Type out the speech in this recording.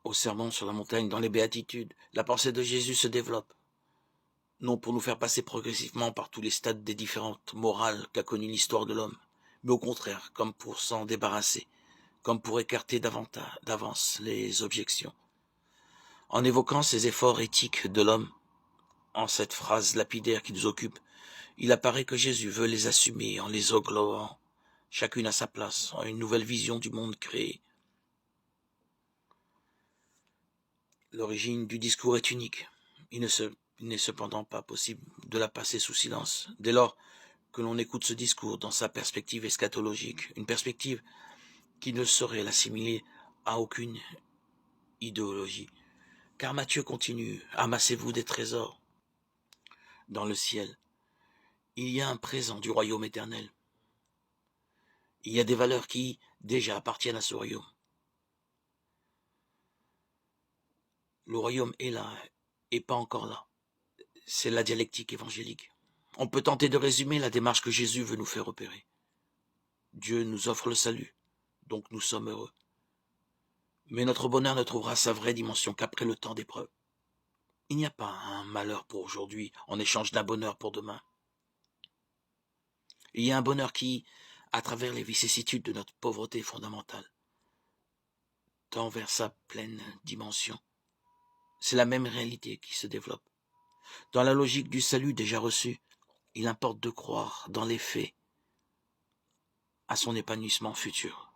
Au sermon sur la montagne, dans les béatitudes, la pensée de Jésus se développe, non pour nous faire passer progressivement par tous les stades des différentes morales qu'a connues l'histoire de l'homme, mais au contraire, comme pour s'en débarrasser, comme pour écarter d'avance les objections. En évoquant ces efforts éthiques de l'homme, en cette phrase lapidaire qui nous occupe, il apparaît que Jésus veut les assumer en les englobant, chacune à sa place, en une nouvelle vision du monde créé. L'origine du discours est unique. Il n'est cependant pas possible de la passer sous silence, dès lors que l'on écoute ce discours dans sa perspective eschatologique, une perspective qui ne saurait l'assimiler à aucune idéologie. Car Matthieu continue, amassez-vous des trésors dans le ciel. Il y a un présent du royaume éternel. Il y a des valeurs qui, déjà, appartiennent à ce royaume. Le royaume est là, et pas encore là. C'est la dialectique évangélique. On peut tenter de résumer la démarche que Jésus veut nous faire opérer. Dieu nous offre le salut, donc nous sommes heureux. Mais notre bonheur ne trouvera sa vraie dimension qu'après le temps d'épreuve. Il n'y a pas un malheur pour aujourd'hui en échange d'un bonheur pour demain. Il y a un bonheur qui, à travers les vicissitudes de notre pauvreté fondamentale, tend vers sa pleine dimension. C'est la même réalité qui se développe. Dans la logique du salut déjà reçu, il importe de croire dans les faits à son épanouissement futur.